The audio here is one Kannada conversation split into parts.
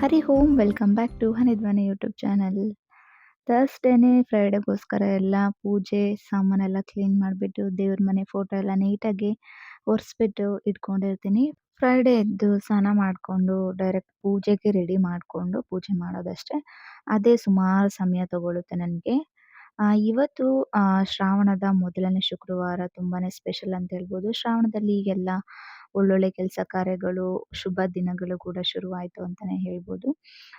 Hari Om! Welcome back to Hanidhwani YouTube channel. ಥರ್ಸ್‌ಡೇನೇ ಫ್ರೈಡೆಗೋಸ್ಕರ ಎಲ್ಲ ಪೂಜೆ ಸಾಮಾನೆಲ್ಲ ಕ್ಲೀನ್ ಮಾಡಿಬಿಟ್ಟು, ದೇವ್ರ ಮನೆ ಫೋಟೋ ಎಲ್ಲ ನೀಟಾಗಿ ಒರೆಸ್ಬಿಟ್ಟು ಇಟ್ಕೊಂಡಿರ್ತೀನಿ. ಫ್ರೈಡೆ ಎದ್ದು ಸ್ನಾನ ಮಾಡಿಕೊಂಡು ಡೈರೆಕ್ಟ್ ಪೂಜೆಗೆ ರೆಡಿ ಮಾಡಿಕೊಂಡು ಪೂಜೆ ಮಾಡೋದಷ್ಟೇ. ಅದೇ ಸುಮಾರು ಸಮಯ ತಗೊಳ್ಳುತ್ತೆ ನನಗೆ. ಇವತ್ತು ಶ್ರಾವಣದ ಮೊದಲನೇ ಶುಕ್ರವಾರ ತುಂಬಾನೇ ಸ್ಪೆಷಲ್ ಅಂತ ಹೇಳ್ಬೋದು. ಶ್ರಾವಣದಲ್ಲಿ ಈಗೆಲ್ಲ ಒಳ್ಳೊಳ್ಳೆ ಕೆಲಸ ಕಾರ್ಯಗಳು, ಶುಭ ದಿನಗಳು ಕೂಡ ಶುರುವಾಯಿತು ಅಂತಾನೆ ಹೇಳ್ಬೋದು.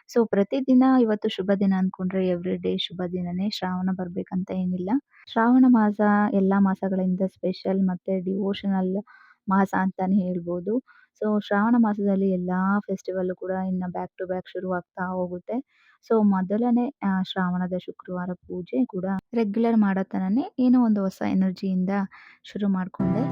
ಸೊ ಪ್ರತಿದಿನ ಇವತ್ತು ಶುಭ ದಿನ ಅಂದ್ಕೊಂಡ್ರೆ ಎವ್ರಿ ಡೇ ಶುಭ ದಿನನೇ. ಶ್ರಾವಣ ಬರ್ಬೇಕಂತ ಏನಿಲ್ಲ. ಶ್ರಾವಣ ಮಾಸ ಎಲ್ಲ ಮಾಸಗಳಿಂದ ಸ್ಪೆಷಲ್ ಮತ್ತೆ ಡಿವೋಷನಲ್ ಮಾಸ ಅಂತಾನೆ ಹೇಳ್ಬೋದು. ಸೊ ಶ್ರಾವಣ ಮಾಸದಲ್ಲಿ ಎಲ್ಲಾ ಫೆಸ್ಟಿವಲ್ ಕೂಡ ಇನ್ನ ಬ್ಯಾಕ್ ಟು ಬ್ಯಾಕ್ ಶುರುವಾಗ್ತಾ ಹೋಗುತ್ತೆ. ಸೊ ಮೊದಲನೇ ಶ್ರಾವಣದ ಶುಕ್ರವಾರ ಪೂಜೆ ಕೂಡ ರೆಗ್ಯುಲರ್ ಮಾಡೋ ಥರನೇ ಏನೋ ಒಂದು ಹೊಸ ಎನರ್ಜಿಯಿಂದ ಶುರು ಮಾಡಿಕೊಂಡೆ.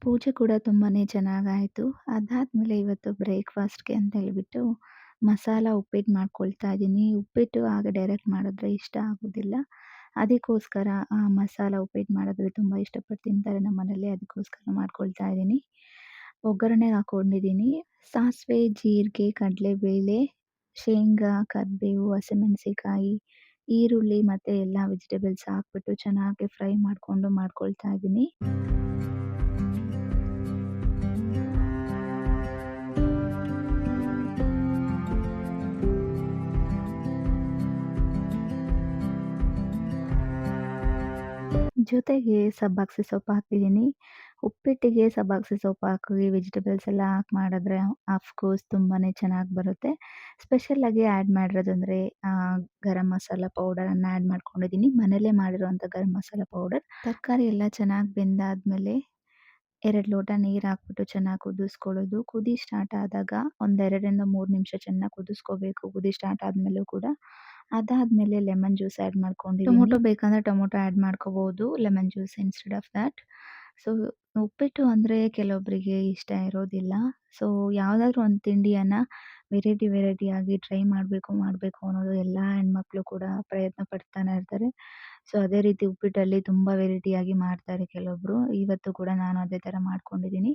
ಪೂಜೆ ಕೂಡ ತುಂಬಾನೇ ಚೆನ್ನಾಗಾಯಿತು. ಅದಾದ್ಮೇಲೆ ಇವತ್ತು ಬ್ರೇಕ್‌ಫಾಸ್ಟ್‌ಗೆ ಅಂತ ಹೇಳ್ಬಿಟ್ಟು ಮಸಾಲ ಉಪ್ಪಿಟ್ಟು ಮಾಡ್ಕೊಳ್ತಾ ಇದ್ದೀನಿ. ಉಪ್ಪಿಟ್ಟು ಹಾಗೆ ಡೈರೆಕ್ಟ್ ಮಾಡಿದ್ರೆ ಇಷ್ಟ ಆಗೋದಿಲ್ಲ. ಅದಕ್ಕೋಸ್ಕರ ಮಸಾಲ ಉಪ್ಪಿಟ್ಟು ಮಾಡಿದ್ರೆ ತುಂಬ ಇಷ್ಟಪಟ್ಟು ತಿಂತಾರೆ ನಮ್ಮನೇಲಿ. ಅದಕ್ಕೋಸ್ಕರ ಮಾಡ್ಕೊಳ್ತಾ ಇದ್ದೀನಿ. ಒಗ್ಗರಣೆಗೆ ಹಾಕ್ಕೊಂಡಿದ್ದೀನಿ. ಸಾಸಿವೆ, ಜೀರಿಗೆ, ಕಡಲೆಬೇಳೆ, ಶೇಂಗಾ, ಕರಿಬೇವು, ಹಸಿಮೆಣಸಿಕಾಯಿ, ಈರುಳ್ಳಿ ಮತ್ತು ಎಲ್ಲ ವೆಜಿಟೇಬಲ್ಸ್ ಹಾಕ್ಬಿಟ್ಟು ಚೆನ್ನಾಗಿ ಫ್ರೈ ಮಾಡ್ಕೊಳ್ತಾ ಇದ್ದೀನಿ. ಜೊತೆಗೆ ಸಬ್ಬಾಕ್ಸಿ ಸೊಪ್ಪು ಹಾಕಿದ್ದೀನಿ. ಉಪ್ಪಿಟ್ಟಿಗೆ ಸಬ್ಬಾಕ್ಸಿ ಸೊಪ್ಪು ಹಾಕಿ ವೆಜಿಟೇಬಲ್ಸ್ ಎಲ್ಲ ಹಾಕಿ ಮಾಡಿದ್ರೆ ಆಫ್‌ಕೋರ್ಸ್ ತುಂಬಾನೇ ಚೆನ್ನಾಗಿ ಬರುತ್ತೆ. ಸ್ಪೆಷಲ್ಲಾಗಿ ಆ್ಯಡ್ ಮಾಡಿರೋದಂದರೆ ಗರಂ ಮಸಾಲ ಪೌಡರನ್ನು ಆ್ಯಡ್ ಮಾಡ್ಕೊಂಡಿದ್ದೀನಿ. ಮನೇಲೇ ಮಾಡಿರುವಂಥ ಗರಂ ಮಸಾಲ ಪೌಡರ್. ತರಕಾರಿ ಎಲ್ಲ ಚೆನ್ನಾಗಿ ಬೆಂದಾದ್ಮೇಲೆ 2 ಲೋಟ ನೀರು ಹಾಕ್ಬಿಟ್ಟು ಚೆನ್ನಾಗಿ ಕುದಿಸ್ಕೊಳ್ಳೋದು. ಕುದಿ ಸ್ಟಾರ್ಟ್ ಆದಾಗ ಒಂದು 2ರಿಂದ 3 ನಿಮಿಷ ಚೆನ್ನಾಗಿ ಕುದಿಸ್ಕೋಬೇಕು. ಕುದಿ ಸ್ಟಾರ್ಟ್ ಆದ್ಮೇಲೂ ಕೂಡ. ಅದಾದ್ಮೇಲೆ ಲೆಮನ್ ಜ್ಯೂಸ್ ಆ್ಯಡ್ ಮಾಡ್ಕೊಂಡಿದ್ದೀನಿ. ಟೊಮೊಟೊ ಬೇಕಂದ್ರೆ ಟೊಮೊಟೊ ಆ್ಯಡ್ ಮಾಡ್ಕೋಬಹುದು. Lemon juice instead of that. So uppittu ಅಂದರೆ ಕೆಲವೊಬ್ಬರಿಗೆ ಇಷ್ಟ ಇರೋದಿಲ್ಲ. ಸೊ ಯಾವುದಾದ್ರೂ ಒಂದು ತಿಂಡಿಯನ್ನು ವೆರೈಟಿಯಾಗಿ ಟ್ರೈ ಮಾಡಬೇಕು ಅನ್ನೋದು ಎಲ್ಲ ಹೆಣ್ಮಕ್ಳು ಕೂಡ ಪ್ರಯತ್ನ ಪಡ್ತಾನೆ ಇರ್ತಾರೆ. ಸೊ ಅದೇ ರೀತಿ ಉಪ್ಪಿಟ್ಟಲ್ಲಿ ತುಂಬ ವೆರೈಟಿಯಾಗಿ ಮಾಡ್ತಾರೆ ಕೆಲವೊಬ್ಬರು. ಇವತ್ತು ಕೂಡ ನಾನು ಅದೇ ಥರ ಮಾಡ್ಕೊಂಡಿದ್ದೀನಿ.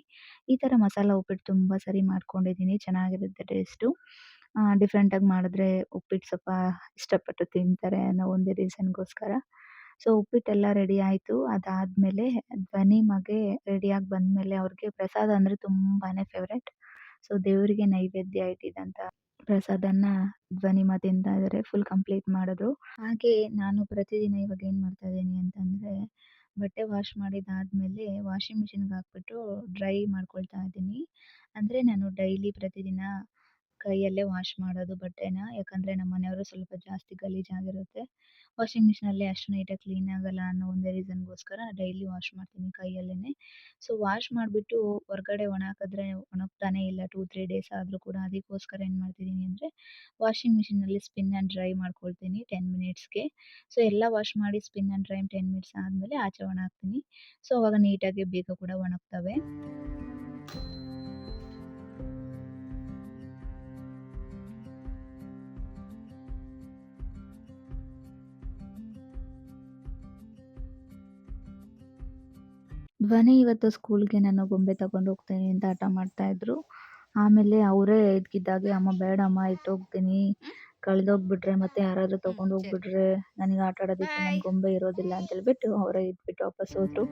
ಈ ಥರ ಮಸಾಲ ಉಪ್ಪಿಟ್ಟು ತುಂಬ ಸರಿ ಮಾಡ್ಕೊಂಡಿದ್ದೀನಿ. ಚೆನ್ನಾಗಿರುತ್ತೆ ಟೇಸ್ಟು. ಡಿಫ್ರೆಂಟಾಗಿ ಮಾಡಿದ್ರೆ ಉಪ್ಪಿಟ್ಟು ಸ್ವಲ್ಪ ಇಷ್ಟಪಟ್ಟು ತಿಂತಾರೆ ಅನ್ನೋ ಒಂದೇ ರೀಸನ್‌ಗೋಸ್ಕರ. ಸೊ ಉಪ್ಪಿಟ್ಟೆಲ್ಲ ರೆಡಿ ಆಯ್ತು. ಅದಾದ್ಮೇಲೆ ಧ್ವನಿ ಮಗೆ ರೆಡಿಯಾಗಿ ಬಂದ್ಮೇಲೆ ಅವ್ರಿಗೆ ಪ್ರಸಾದ ಅಂದ್ರೆ ತುಂಬಾನೇ ಫೇವ್ರೆಟ್. ಸೊ ದೇವರಿಗೆ ನೈವೇದ್ಯ ಇಟ್ಟಿದ್ದಂತ ಪ್ರಸಾದನ ಧ್ವನಿಮ ತಿಂತಾ ಇದಾರೆ. ಫುಲ್ ಕಂಪ್ಲೀಟ್ ಮಾಡಿದ್ರು. ಹಾಗೆ ನಾನು ಪ್ರತಿದಿನ ಇವಾಗ ಏನ್ ಮಾಡ್ತಾ ಇದ್ದೀನಿ ಅಂತಂದ್ರೆ, ಬಟ್ಟೆ ವಾಶ್ ಮಾಡಿದಾದ್ಮೇಲೆ ವಾಷಿಂಗ್ ಮಿಷಿನ್‌ಗೆ ಹಾಕ್ಬಿಟ್ಟು ಡ್ರೈ ಮಾಡ್ಕೊಳ್ತಾ ಇದ್ದೀನಿ. ಅಂದ್ರೆ ನಾನು ಡೈಲಿ ಪ್ರತಿದಿನ ಕೈಯಲ್ಲೇ ವಾಶ್ ಮಾಡೋದು ಬಟ್ಟೆನ. ಯಾಕಂದ್ರೆ ನಮ್ಮ ಮನೆಯವರು ಸ್ವಲ್ಪ ಜಾಸ್ತಿ ಗಲೀಜಾಗಿರುತ್ತೆ. ವಾಷಿಂಗ್ ಮಿಷಿನಲ್ಲಿ ಅಷ್ಟು ನೀಟಾಗಿ ಕ್ಲೀನ್ ಆಗಲ್ಲ ಅನ್ನೋ ಒಂದೇ ರೀಸನ್‌ಗೋಸ್ಕರ ಡೈಲಿ ವಾಶ್ ಮಾಡ್ತೀನಿ ಕೈಯಲ್ಲೇನೆ. ಸೊ ವಾಶ್ ಮಾಡ್ಬಿಟ್ಟು ಹೊರಗಡೆ ಒಣ ಹಾಕಿದ್ರೆ ಒಣಗ್ತಾನೆ ಇಲ್ಲ 2, 3 ಡೇಸ್ ಆದ್ರೂ ಕೂಡ. ಅದಕ್ಕೋಸ್ಕರ ಏನ್ ಮಾಡ್ತಿದ್ದೀನಿ ಅಂದ್ರೆ ವಾಷಿಂಗ್ ಮಿಷಿನಲ್ಲಿ ಸ್ಪಿನ್ ಆ್ಯಂಡ್ ಡ್ರೈ ಮಾಡ್ಕೊಳ್ತೀನಿ 10 ಮಿನಿಟ್ಸ್‌ಗೆ. ಸೊ ಎಲ್ಲ ವಾಶ್ ಮಾಡಿ ಸ್ಪಿನ್ ಆ್ಯಂಡ್ ಡ್ರೈ 10 ಮಿನಿಟ್ಸ್ ಆದ್ಮೇಲೆ ಆಚೆ ಒಣ ಹಾಕ್ತೀನಿ. ಸೊ ಅವಾಗ ನೀಟಾಗಿ ಬೇಗ ಕೂಡ ಒಣಗ್ತವೆ. ಧ್ವನಿ ಇವತ್ತು ಸ್ಕೂಲ್‌ಗೆ ನಾನು ಗೊಂಬೆ ತಗೊಂಡು ಹೋಗ್ತೀನಿ ಅಂತ ಹಠ ಮಾಡ್ತಾ ಇದ್ರು. ಆಮೇಲೆ ಅವರೇ ಇದ್ಕಿದ್ದಾಗೆ "ಅಮ್ಮ ಬೇಡಮ್ಮ ಇಟ್ಟೋಗ್ತೀನಿ. ಕಳ್ದೋಗ್ಬಿಟ್ರೆ ಮತ್ತೆ ಯಾರಾದ್ರೂ ತಗೊಂಡ್ ಸರಿ. ಹೋಗ್ಬಿಟ್ರೆ ನನಗೆ ಆಟ ಆಡೋದಕ್ಕೆ ನನ್ ಬಾಯ್. ಗೊಂಬೆ ಇರೋದಿಲ್ಲ" ಅಂತ ಹೇಳ್ಬಿಟ್ಟು ಅವರೇ ಇಟ್ಬಿಟ್ಟು ವಾಪಸ್ ಹೋದ್ರು.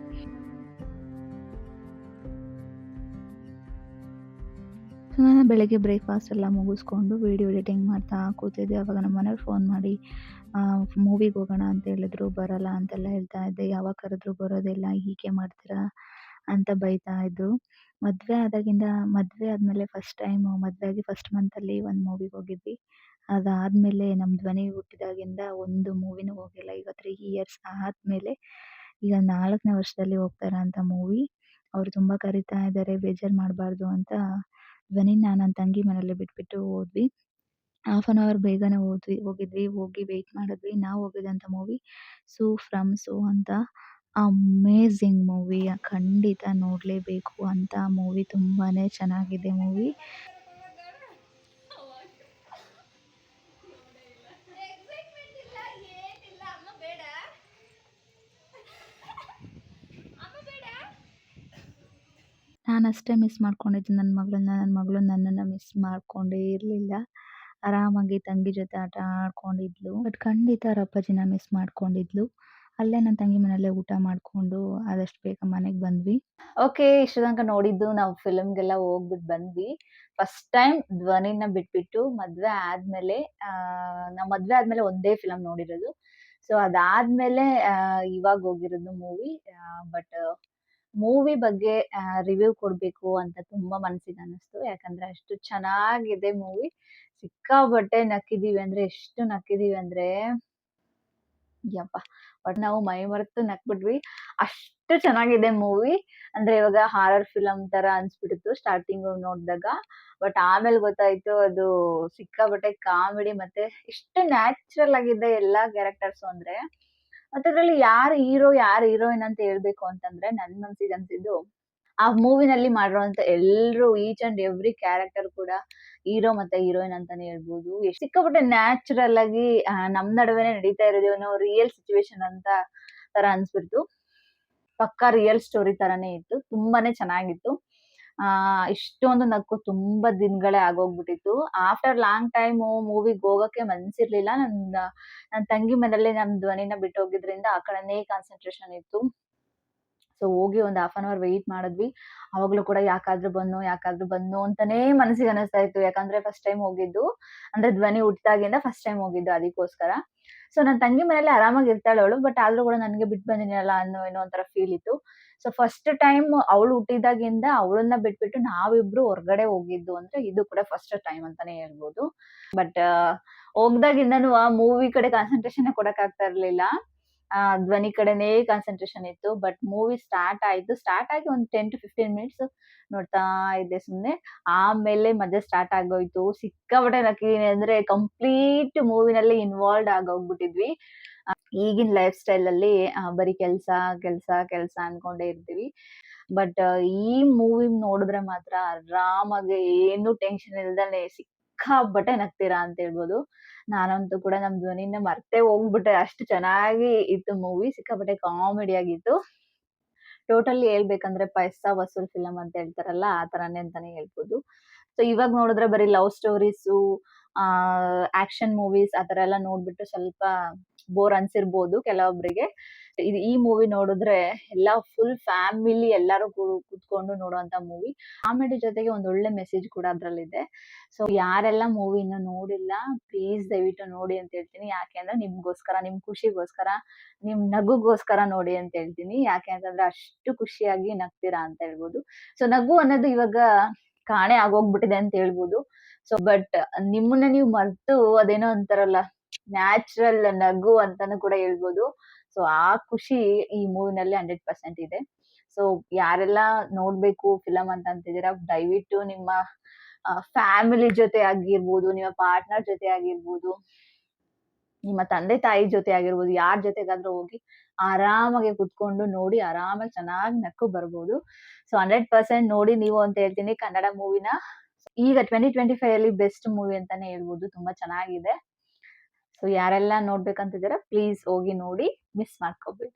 ಸೊ ನಾನು ಬೆಳಗ್ಗೆ ಬ್ರೇಕ್‌ಫಾಸ್ಟ್ ಎಲ್ಲ ಮುಗಿಸ್ಕೊಂಡು ವಿಡಿಯೋ ಎಡಿಟಿಂಗ್ ಮಾಡ್ತಾ ಕೂತಿದ್ದೆ. ಅವಾಗ ನಮ್ಮ ಮನೆಯವ್ರು ಫೋನ್ ಮಾಡಿ ಮೂವಿಗೆ ಹೋಗೋಣ ಅಂತ ಹೇಳಿದ್ರು. ಬರಲ್ಲ ಅಂತೆಲ್ಲ ಹೇಳ್ತಾ ಇದ್ದೆ. ಯಾವಾಗ ಕರೆದ್ರು ಬರೋದಿಲ್ಲ, ಹೀಗೆ ಮಾಡ್ತೀರಾ ಅಂತ ಬೈತಾ ಇದ್ರು. ಮದ್ವೆ ಆದ್ಮೇಲೆ ಫಸ್ಟ್ ಟೈಮು ಮದ್ವೆ ಆಗಿ ಫಸ್ಟ್ ಮಂತಲ್ಲಿ ಒಂದು ಮೂವಿಗೆ ಹೋಗಿದ್ವಿ. ಅದಾದ್ಮೇಲೆ ನಮ್ಮ ಧ್ವನಿ ಹುಟ್ಟಿದಾಗಿಂದ ಒಂದು ಮೂವಿನೂ ಹೋಗಿಲ್ಲ. ಈಗ 3 ಇಯರ್ಸ್ ಆದ್ಮೇಲೆ ಈಗ 4ನೇ ವರ್ಷದಲ್ಲಿ ಹೋಗ್ತಾ ಇರೋಂಥ ಮೂವಿ. ಅವ್ರು ತುಂಬಾ ಕರೀತಾ ಇದ್ದಾರೆ ಬೇಜಾರು ಮಾಡಬಾರ್ದು ಅಂತ ಧ್ವನಿನ ನನ್ನ ತಂಗಿ ಮನೇಲಿ ಬಿಟ್ಬಿಟ್ಟು ಹೋದ್ವಿ. ಹಾಫ್ ಅನ್ ಅವರ್ ಬೇಗನೆ ಹೋಗಿದ್ವಿ. ಹೋಗಿ ವೆಯ್ಟ್ ಮಾಡಿದ್ವಿ. ನಾವು ಹೋಗಿದ್ದಂಥ ಮೂವಿ ಫ್ರಮ್ ಅಂತ. Amazing movie. ಖಂಡಿತ ನೋಡ್ಲೇಬೇಕು ಅಂತ ಮೂವಿ. ತುಂಬಾನೇ ಚೆನ್ನಾಗಿದೆ ಮೂವಿ. ಎಕ್ಸೈಟ್‌ಮೆಂಟ್ ಇಲ್ಲ ಏನಿಲ್ಲ ಅಮ್ಮ ಬೇಡ ಅಮ್ಮ ಬೇಡ. ನಾನಷ್ಟೇ ಮಿಸ್ ಮಾಡ್ಕೊಂಡಿದ್ದು ನನ್ನ ಮಗಳು ನನ್ನನ್ನ ಮಿಸ್ ಮಾಡ್ಕೊಂಡೇ ಇರ್ಲಿಲ್ಲ. ಆರಾಮಾಗಿ ತಂಗಿ ಜೊತೆ ಆಟ ಆಡ್ಕೊಂಡಿದ್ಲು. ಬಟ್ ಖಂಡಿತ ಅವ್ರ ಅಪ್ಪಾಜಿನ ಮಿಸ್ ಮಾಡ್ಕೊಂಡಿದ್ಲು. ಅಲ್ಲೇ ನನ್ನ ತಂಗಿ ಮನೆಯಲ್ಲೇ ಊಟ ಮಾಡ್ಕೊಂಡು ಆದಷ್ಟು ಬೇಗ ಮನೆಗೆ ಬಂದ್ವಿ. ಓಕೆ. ಇಷ್ಟು ತನಕ ನೋಡಿದ್ದು ನಾವು ಫಿಲ್ಮ್‌ಗೆಲ್ಲ ಹೋಗ್ಬಿಟ್ಟು ಬಂದ್ವಿ. ಫಸ್ಟ್ ಟೈಮ್ ಧ್ವನಿನ ಬಿಟ್ಬಿಟ್ಟು ನಾವು ಮದ್ವೆ ಆದ್ಮೇಲೆ ಒಂದೇ ಫಿಲಂ ನೋಡಿರೋದು. ಸೊ ಅದಾದ್ಮೇಲೆ ಇವಾಗ ಹೋಗಿರೋದು ಮೂವಿ. ಬಟ್ ಮೂವಿ ಬಗ್ಗೆ ರಿವ್ಯೂ ಕೊಡ್ಬೇಕು ಅಂತ ತುಂಬಾ ಮನ್ಸಿಗೆ ಅನ್ನಿಸ್ತು. ಯಾಕಂದ್ರೆ ಅಷ್ಟು ಚೆನ್ನಾಗಿದೆ ಮೂವಿ. ಸಿಕ್ಕಾಪಟ್ಟೆ ನಕ್ಕಿದೀವಿ ಅಂದ್ರೆ ಎಷ್ಟು ನಕ್ಕಿದೀವಿ ಅಂದ್ರೆ ಯಪ್ಪಾ! ಬಟ್ ನಾವು ಮೈಮರೆತು ನಕ್ಬಿಟ್ವಿ. ಅಷ್ಟು ಚೆನ್ನಾಗಿದೆ ಮೂವಿ. ಅಂದ್ರೆ ಇವಾಗ ಹಾರರ್ ಫಿಲಂ ತರ ಅನ್ಸ್ಬಿಟ್ಟಿತ್ತು ಸ್ಟಾರ್ಟಿಂಗ್ ನೋಡ್ದಾಗ. ಬಟ್ ಆಮೇಲೆ ಗೊತ್ತಾಯ್ತು ಅದು ಸಿಕ್ಕಾಪಟ್ಟೆ ಕಾಮಿಡಿ ಮತ್ತೆ ಎಷ್ಟು ನ್ಯಾಚುರಲ್ ಆಗಿದೆ ಎಲ್ಲಾ ಕ್ಯಾರೆಕ್ಟರ್ಸು ಅಂದ್ರೆ. ಮತ್ತೆ ಅದ್ರಲ್ಲಿ ಯಾರು ಹೀರೋ, ಯಾರು ಹೀರೋಯಿನ್ ಅಂತ ಹೇಳ್ಬೇಕು ಅಂತಂದ್ರೆ ನನ್ ಮನ್ಸಿಗೆ ಅನ್ಸಿದ್ದು ಆ ಮೂವಿನಲ್ಲಿ ಮಾಡಿರುವಂತ ಎಲ್ರು ಈಚ್ ಅಂಡ್ ಎವ್ರಿ ಕ್ಯಾರೆಕ್ಟರ್ ಕೂಡ ಹೀರೋ ಮತ್ತೆ ಹೀರೋಯಿನ್ ಅಂತಾನೆ ಹೇಳ್ಬೋದು. ಸಿಕ್ಕಾಪಟ್ಟೆ ನ್ಯಾಚುರಲ್ ಆಗಿ ನಮ್ ನಡುವೆನೆ ನಡೀತಾ ಇರೋದೇನೋ ರಿಯಲ್ ಸಿಚುವೇಶನ್ ಅಂತ ತರ ಅನ್ಸ್ಬಿಡ್ತು. ಪಕ್ಕಾ ರಿಯಲ್ ಸ್ಟೋರಿ ತರಾನೇ ಇತ್ತು. ತುಂಬಾನೇ ಚೆನ್ನಾಗಿತ್ತು. ಇಷ್ಟೊಂದು ನಕ್ಕು ತುಂಬಾ ದಿನಗಳೇ ಆಗೋಗ್ಬಿಟ್ಟಿತ್ತು. ಆಫ್ಟರ್ ಲಾಂಗ್ ಟೈಮು ಮೂವಿಗ್ ಹೋಗಕ್ಕೆ ಮನ್ಸಿರ್ಲಿಲ್ಲ. ನನ್ ತಂಗಿ ಮನೇಲಿ ನಮ್ ಧ್ವನಿನ ಬಿಟ್ಟು ಹೋಗಿದ್ರಿಂದ ಆ ಕಡೆನೇ ಕಾನ್ಸಂಟ್ರೇಷನ್ ಇತ್ತು. ಸೊ ಹೋಗಿ ಒಂದ್ ಹಾಫ್ ಅನ್ ಅವರ್ ವೆಯ್ಟ್ ಮಾಡಿದ್ವಿ. ಅವಾಗ್ಲೂ ಕೂಡ ಯಾಕಾದ್ರೂ ಬನ್ನು ಅಂತಾನೇ ಮನಸ್ಸಿಗೆ ಅನ್ನಿಸ್ತಾ ಇತ್ತು. ಯಾಕಂದ್ರೆ ಫಸ್ಟ್ ಟೈಮ್ ಹೋಗಿದ್ದು. ಅಂದ್ರೆ ಧ್ವನಿ ಹುಟ್ದಾಗಿಂದ ಫಸ್ಟ್ ಟೈಮ್ ಹೋಗಿದ್ದು ಅದಕ್ಕೋಸ್ಕರ. ಸೊ ನನ್ ತಂಗಿ ಮನೇಲಿ ಆರಾಮಾಗಿ ಇರ್ತಾಳೆ ಅವಳು. ಬಟ್ ಆದ್ರೂ ಕೂಡ ನನ್ಗೆ ಬಿಟ್ಟು ಬಂದಿದ್ದೀನಲ್ಲ ಅನ್ನೋ ಏನೋ ಒಂಥರ ಫೀಲ್ ಇತ್ತು. ಸೊ ಫಸ್ಟ್ ಟೈಮ್ ಅವಳು ಹುಟ್ಟಿದಾಗಿಂದ ಅವಳನ್ನ ಬಿಟ್ಬಿಟ್ಟು ನಾವಿಬ್ರು ಹೊರಗಡೆ ಹೋಗಿದ್ದು ಅಂದ್ರೆ ಇದು ಕೂಡ ಫಸ್ಟ್ ಟೈಮ್ ಅಂತಾನೆ ಹೇಳ್ಬೋದು. ಬಟ್ ಹೋಗ್ದಾಗಿಂದನು ಆ ಮೂವಿ ಕಡೆ ಕಾನ್ಸಂಟ್ರೇಷನ್ ಕೊಡಕ್ ಆಗ್ತಾ ಇರ್ಲಿಲ್ಲ. ಧ್ವನಿ ಕಡೆನೇ ಕಾನ್ಸಂಟ್ರೇಷನ್ ಇತ್ತು. ಬಟ್ ಮೂವಿ ಸ್ಟಾರ್ಟ್ ಆಯ್ತು. ಸ್ಟಾರ್ಟ್ ಆಗಿ ಒಂದು 10-15 ಮಿನಿಟ್ಸ್ ನೋಡ್ತಾ ಇದ್ದೆ ಸುಮ್ನೆ. ಆಮೇಲೆ ಮಜಾ ಸ್ಟಾರ್ಟ್ ಆಗೋಯ್ತು. ಸಿಕ್ಕಾಪಟ್ಟೆ ನಕ್ಕಿದೀನಿ ಅಂದ್ರೆ ಕಂಪ್ಲೀಟ್ ಮೂವಿನಲ್ಲಿ ಇನ್ವಾಲ್ವ್ಡ್ ಆಗೋಗ್ಬಿಟ್ಟಿದ್ವಿ. ಈಗಿನ ಲೈಫ್ ಸ್ಟೈಲಲ್ಲಿ ಬರೀ ಕೆಲ್ಸ ಅನ್ಕೊಂಡೇ ಇರ್ತೀವಿ. ಬಟ್ ಈ ಮೂವಿ ನೋಡಿದ್ರೆ ಮಾತ್ರ ಆರಾಮಾಗಿ ಏನು ಟೆನ್ಷನ್ ಇಲ್ದಲೆ ಸಿಕ್ಕಾಪಟ್ಟೆ ನಗ್ತೀರಾ ಅಂತ ಹೇಳ್ಬೋದು. ನಾನಂತೂ ಕೂಡ ನಮ್ ಧ್ವನಿನ ಮರ್ತೇ ಹೋಗ್ಬಿಟ್ಟೆ. ಅಷ್ಟು ಚೆನ್ನಾಗಿ ಇತ್ತು ಮೂವಿ. ಸಿಕ್ಕಾಪಟ್ಟೆ ಕಾಮಿಡಿ ಆಗಿತ್ತು. ಟೋಟಲಿ ಹೇಳ್ಬೇಕಂದ್ರೆ ಪೈಸಾ ವಸೂಲ್ ಫಿಲಂ ಅಂತ ಹೇಳ್ತಾರಲ್ಲ ಆ ತರಾನೇ ಅಂತಾನೆ ಹೇಳ್ಬೋದು. ಸೊ ಇವಾಗ ನೋಡಿದ್ರೆ ಬರೀ ಲವ್ ಸ್ಟೋರೀಸು ಆಕ್ಷನ್ ಮೂವೀಸ್ ಆ ತರ ಎಲ್ಲ ನೋಡ್ಬಿಟ್ಟು ಸ್ವಲ್ಪ ಬೋರ್ ಅನ್ಸಿರ್ಬೋದು ಕೆಲವೊಬ್ರಿಗೆ. ಈ ಮೂವಿ ನೋಡಿದ್ರೆ ಎಲ್ಲ ಫುಲ್ ಫ್ಯಾಮಿಲಿ ಎಲ್ಲರೂ ಕುತ್ಕೊಂಡು ನೋಡುವಂತ ಮೂವಿ. ಕಾಮಿಡಿ ಜೊತೆಗೆ ಒಂದ್ ಒಳ್ಳೆ ಮೆಸೇಜ್ ಕೂಡ ಅದ್ರಲ್ಲಿದೆ. ಸೊ ಯಾರೆಲ್ಲ ಮೂವಿ ಇನ್ನು ನೋಡಿಲ್ಲ ಪ್ಲೀಸ್ ದಯವಿಟ್ಟು ನೋಡಿ ಅಂತ ಹೇಳ್ತೀನಿ. ಯಾಕೆ ಅಂದ್ರೆ ನಿಮ್ಗೋಸ್ಕರ, ನಿಮ್ ಖುಷಿಗೋಸ್ಕರ, ನಿಮ್ ನಗುಗೋಸ್ಕರ ನೋಡಿ ಅಂತ ಹೇಳ್ತೀನಿ. ಯಾಕೆ ಅಂತಂದ್ರೆ ಅಷ್ಟು ಖುಷಿಯಾಗಿ ನಗ್ತೀರಾ ಅಂತ ಹೇಳ್ಬೋದು. ಸೊ ನಗು ಅನ್ನೋದು ಇವಾಗ ಕಾಣೆ ಆಗೋಗ್ಬಿಟ್ಟಿದೆ ಅಂತ ಹೇಳ್ಬೋದು. ಸೊ ಬಟ್ ನಿಮ್ಮನ್ನ ನೀವು ಮರ್ತು ಅದೇನೋ ಅಂತಾರಲ್ಲ ನ್ಯಾಚುರಲ್ ನಗು ಅಂತಾನು ಕೂಡ ಹೇಳ್ಬೋದು. ಸೊ ಆ ಖುಷಿ ಈ ಮೂವಿನಲ್ಲಿ 100% ಇದೆ. ಸೊ ಯಾರೆಲ್ಲ ನೋಡ್ಬೇಕು ಫಿಲಂ ಅಂತ ಅಂತಿದ್ದೀರಾ ದಯವಿಟ್ಟು ನಿಮ್ಮ ಫ್ಯಾಮಿಲಿ ಜೊತೆ ಆಗಿರ್ಬೋದು, ನಿಮ್ಮ ಪಾರ್ಟ್ನರ್ ಜೊತೆ ಆಗಿರ್ಬೋದು, ನಿಮ್ಮ ತಂದೆ ತಾಯಿ ಜೊತೆ ಆಗಿರ್ಬೋದು, ಯಾರ್ ಜೊತೆಗಾದ್ರೂ ಹೋಗಿ ಆರಾಮಾಗಿ ಕುತ್ಕೊಂಡು ನೋಡಿ ಆರಾಮಾಗಿ ಚೆನ್ನಾಗಿ ನಕ್ಕು ಬರ್ಬೋದು. ಸೊ 100% ನೋಡಿ ನೀವು ಅಂತ ಹೇಳ್ತೀನಿ ಕನ್ನಡ ಮೂವಿನ. ಈಗ 2025 ಅಲ್ಲಿ ಬೆಸ್ಟ್ ಮೂವಿ ಅಂತಾನೆ ಹೇಳ್ಬೋದು. ತುಂಬಾ ಚೆನ್ನಾಗಿದೆ. ಸೊ ಯಾರೆಲ್ಲ ನೋಡ್ಬೇಕಂತಿದ್ದೀರಾ ಪ್ಲೀಸ್ ಹೋಗಿ ನೋಡಿ, ಮಿಸ್ ಮಾಡ್ಕೋಬೇಡಿ.